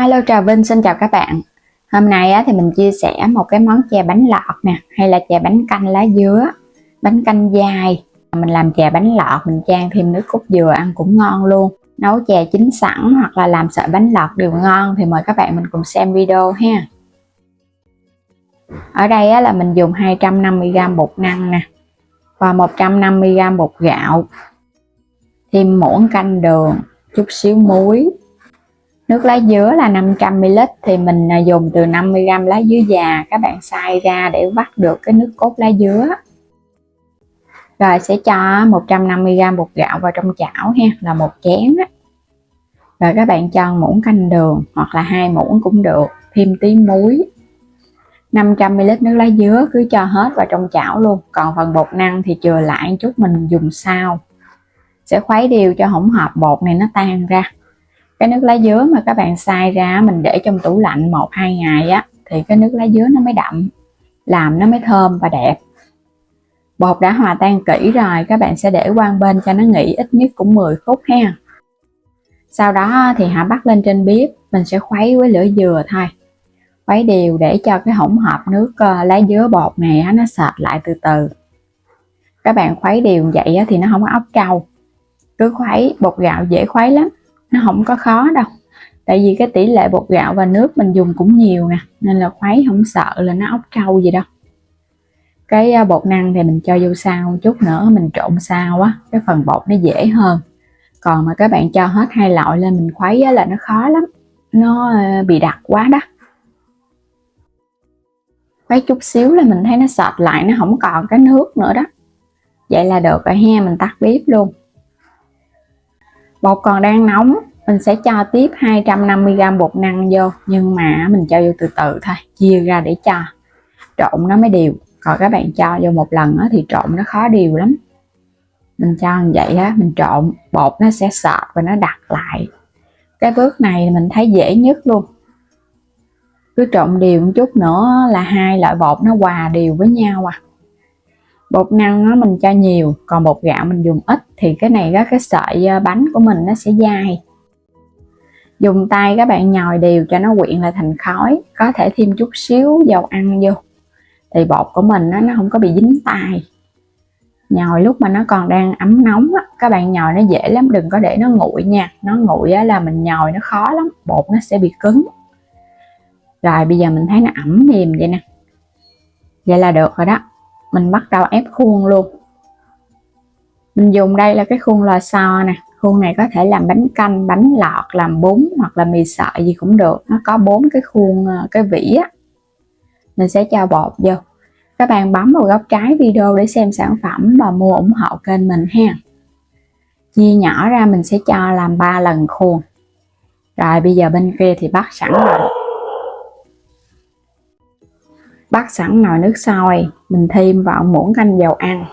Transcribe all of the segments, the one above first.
Alo, chào Vinh, xin chào các bạn. Hôm nay thì mình chia sẻ một cái món chè bánh lọt nè, hay là chè bánh canh lá dứa, bánh canh dai. Mình làm chè bánh lọt, mình chan thêm nước cốt dừa ăn cũng ngon luôn. Nấu chè chín sẵn hoặc là làm sợi bánh lọt đều ngon, thì mời các bạn mình cùng xem video ha. Ở đây là mình dùng 250g bột năng nè, và 150g bột gạo, thêm muỗng canh đường, chút xíu muối. Nước lá dứa là 500ml thì mình dùng từ 50g lá dứa già, các bạn xay ra để vắt được cái nước cốt lá dứa. Rồi sẽ cho 150g bột gạo vào trong chảo ha, là một chén á. Rồi các bạn cho muỗng canh đường hoặc là 2 muỗng cũng được, thêm tí muối. 500ml nước lá dứa cứ cho hết vào trong chảo luôn, còn phần bột năng thì chừa lại chút mình dùng sau. Sẽ khuấy đều cho hỗn hợp bột này nó tan ra. Cái nước lá dứa mà các bạn xay ra mình để trong tủ lạnh 1-2 ngày á, thì cái nước lá dứa nó mới đậm, làm nó mới thơm và đẹp. Bột đã hòa tan kỹ rồi, các bạn sẽ để qua bên cho nó nghỉ ít nhất cũng 10 phút ha. Sau đó thì hạ bắt lên trên bếp, mình sẽ khuấy với lửa vừa thôi. Khuấy đều để cho cái hỗn hợp nước lá dứa bột này nó sệt lại từ từ. Các bạn khuấy đều vậy thì nó không có ốc trâu. Cứ khuấy, bột gạo dễ khuấy lắm, nó không có khó đâu. Tại vì cái tỷ lệ bột gạo và nước mình dùng cũng nhiều nè, nên là khuấy không sợ là nó ốc trâu gì đâu. Cái bột năng thì mình cho vô sau một chút nữa, mình trộn sau á, cái phần bột nó dễ hơn. Còn mà các bạn cho hết hai loại lên mình khuấy á là nó khó lắm, nó bị đặc quá đó. Khuấy chút xíu là mình thấy nó sệt lại, nó không còn cái nước nữa đó. Vậy là được rồi ha, mình tắt bếp luôn. Bột còn đang nóng, mình sẽ cho tiếp 250g bột năng vô, nhưng mà mình cho vô từ từ thôi, chia ra để cho trộn nó mới đều. Còn các bạn cho vô một lần thì trộn nó khó đều lắm. Mình cho như vậy á, mình trộn bột nó sẽ sệt và nó đặc lại. Cái bước này mình thấy dễ nhất luôn. Cứ trộn đều một chút nữa là hai loại bột nó hòa đều với nhau à. Bột năng mình cho nhiều, còn bột gạo mình dùng ít, thì cái này cái sợi bánh của mình nó sẽ dai. Dùng tay các bạn nhồi đều cho nó quyện lại thành khói, có thể thêm chút xíu dầu ăn vô, thì bột của mình nó không có bị dính tay. Nhồi lúc mà nó còn đang ấm nóng các bạn nhồi nó dễ lắm, đừng có để nó nguội nha. Nó nguội là mình nhồi nó khó lắm, bột nó sẽ bị cứng. Rồi bây giờ mình thấy nó ẩm mềm vậy nè, vậy là được rồi đó. Mình bắt đầu ép khuôn luôn. Mình dùng đây là cái khuôn lò xo nè. Khuôn này có thể làm bánh canh, bánh lọt, làm bún hoặc là mì sợi gì cũng được. Nó có 4 cái khuôn, cái vỉ á. Mình sẽ cho bột vô. Các bạn bấm vào góc trái video để xem sản phẩm và mua ủng hộ kênh mình ha. Chia nhỏ ra mình sẽ cho làm 3 lần khuôn. Rồi bây giờ bên kia thì bắt sẵn rồi. Bắt sẵn nồi nước sôi, mình thêm vào muỗng canh dầu ăn.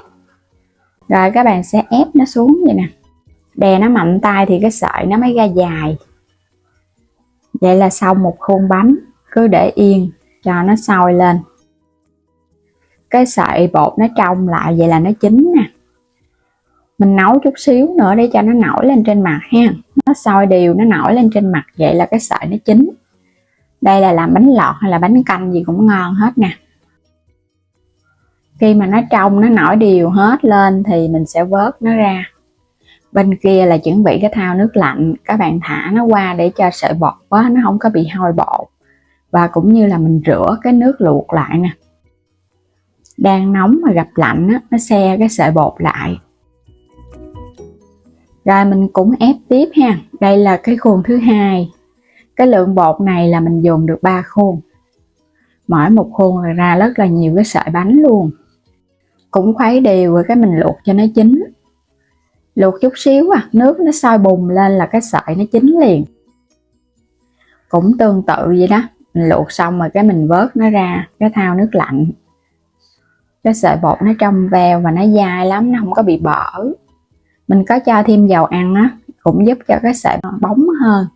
Rồi các bạn sẽ ép nó xuống vậy nè. Đè nó mạnh tay thì cái sợi nó mới ra dài. Vậy là xong một khuôn bánh. Cứ để yên cho nó sôi lên. Cái sợi bột nó trong lại, vậy là nó chín nè. Mình nấu chút xíu nữa để cho nó nổi lên trên mặt ha. Nó sôi đều, nó nổi lên trên mặt, vậy là cái sợi nó chín. Đây là làm bánh lọt hay là bánh canh gì cũng ngon hết nè. Khi mà nó trong, nó nổi đều hết lên thì mình sẽ vớt nó ra. Bên kia là chuẩn bị cái thau nước lạnh, các bạn thả nó qua để cho sợi bột nó không có bị hôi bột. Và cũng như là mình rửa cái nước luộc lại nè. Đang nóng mà gặp lạnh nó se cái sợi bột lại. Rồi mình cũng ép tiếp ha. Đây là cái khuôn thứ hai. Cái lượng bột này là mình dùng được 3 khuôn. Mỗi một khuôn là ra rất là nhiều cái sợi bánh luôn. Cũng khuấy đều rồi cái mình luộc cho nó chín. Luộc chút xíu nước nó sôi bùng lên là cái sợi nó chín liền. Cũng tương tự vậy đó. Mình luộc xong rồi cái mình vớt nó ra cái thau nước lạnh. Cái sợi bột nó trong veo và nó dai lắm, nó không có bị bở. Mình có cho thêm dầu ăn cũng giúp cho cái sợi bóng hơn,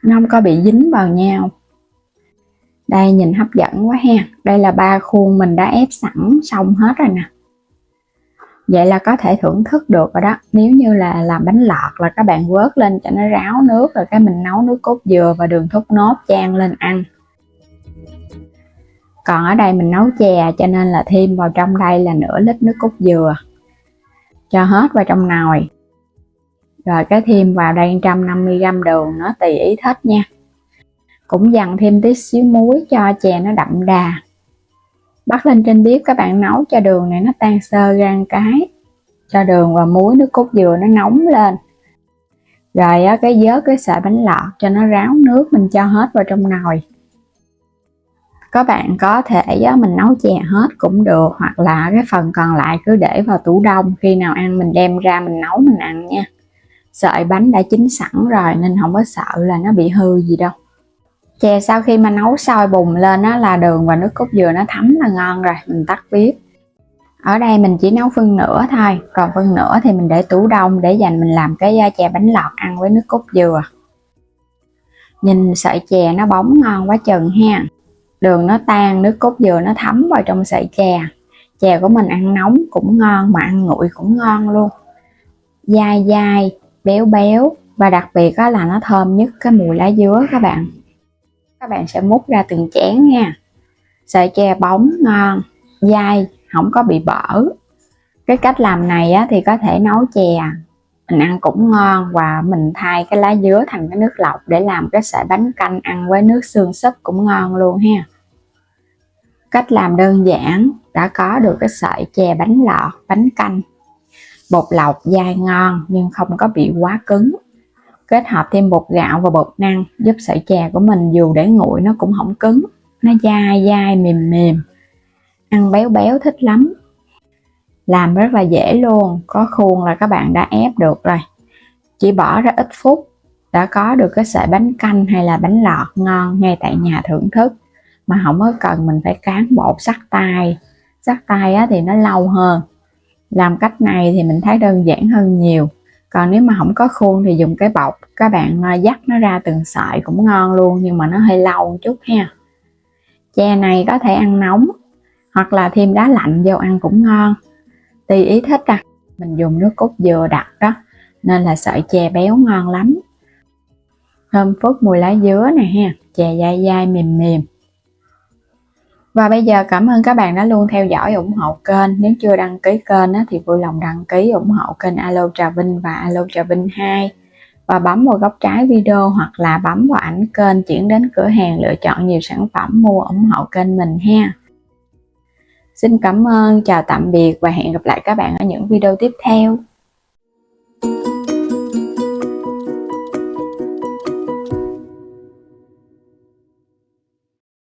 nó không có bị dính vào nhau. Đây nhìn hấp dẫn quá ha. Đây là 3 khuôn mình đã ép sẵn xong hết rồi nè. Vậy là có thể thưởng thức được rồi đó. Nếu như là làm bánh lọt là các bạn vớt lên cho nó ráo nước, rồi cái mình nấu nước cốt dừa và đường thốt nốt chan lên ăn. Còn ở đây mình nấu chè cho nên là thêm vào trong đây là nửa lít nước cốt dừa, cho hết vào trong nồi. Rồi cái thêm vào đây 150g đường, nó tùy ý thích nha. Cũng dằn thêm tí xíu muối cho chè nó đậm đà. Bắt lên trên bếp các bạn nấu cho đường này nó tan sơ ra một cái, cho đường và muối nước cốt dừa nó nóng lên. Rồi cái vớt cái sợi bánh lọt cho nó ráo nước, mình cho hết vào trong nồi. Các bạn có thể mình nấu chè hết cũng được, hoặc là cái phần còn lại cứ để vào tủ đông, khi nào ăn mình đem ra mình nấu mình ăn nha. Sợi bánh đã chín sẵn rồi nên không có sợ là nó bị hư gì đâu. Chè sau khi mà nấu sôi bùng lên đó là đường và nước cốt dừa nó thấm là ngon rồi, mình tắt bếp. Ở đây mình chỉ nấu phân nửa thôi, còn phân nửa thì mình để tủ đông để dành mình làm cái chè bánh lọt ăn với nước cốt dừa. Nhìn sợi chè nó bóng ngon quá chừng ha. Đường nó tan, nước cốt dừa nó thấm vào trong sợi chè. Chè của mình ăn nóng cũng ngon mà ăn nguội cũng ngon luôn. Dai dai, béo béo, và đặc biệt là nó thơm nhất cái mùi lá dứa các bạn. Các bạn sẽ múc ra từng chén nha. Sợi chè bóng ngon, dai, không có bị bở. Cái cách làm này thì có thể nấu chè mình ăn cũng ngon, và mình thay cái lá dứa thành cái nước lọc để làm cái sợi bánh canh ăn với nước xương súp cũng ngon luôn ha. Cách làm đơn giản, đã có được cái sợi chè bánh lọt, bánh canh. Bột lọc dai ngon nhưng không có bị quá cứng. Kết hợp thêm bột gạo và bột năng giúp sợi chè của mình dù để nguội nó cũng không cứng, nó dai dai mềm mềm, ăn béo béo thích lắm. Làm rất là dễ luôn, có khuôn là các bạn đã ép được rồi. Chỉ bỏ ra ít phút đã có được cái sợi bánh canh hay là bánh lọt ngon ngay tại nhà thưởng thức, mà không có cần mình phải cán bột sắt tay. Sắt tay thì nó lâu hơn. Làm cách này thì mình thấy đơn giản hơn nhiều. Còn nếu mà không có khuôn thì dùng cái bọc, các bạn dắt nó ra từng sợi cũng ngon luôn, nhưng mà nó hơi lâu một chút ha. Chè này có thể ăn nóng hoặc là thêm đá lạnh vô ăn cũng ngon, tùy ý thích à. Mình dùng nước cốt dừa đặc đó nên là sợi chè béo ngon lắm. Thơm phức mùi lá dứa nè ha, chè dai dai mềm mềm. Và bây giờ cảm ơn các bạn đã luôn theo dõi ủng hộ kênh. Nếu chưa đăng ký kênh thì vui lòng đăng ký ủng hộ kênh Alo Trà Vinh và Alo Trà Vinh 2, và bấm vào góc trái video hoặc là bấm vào ảnh kênh chuyển đến cửa hàng lựa chọn nhiều sản phẩm mua ủng hộ kênh mình ha. Xin cảm ơn, chào tạm biệt và hẹn gặp lại các bạn ở những video tiếp theo.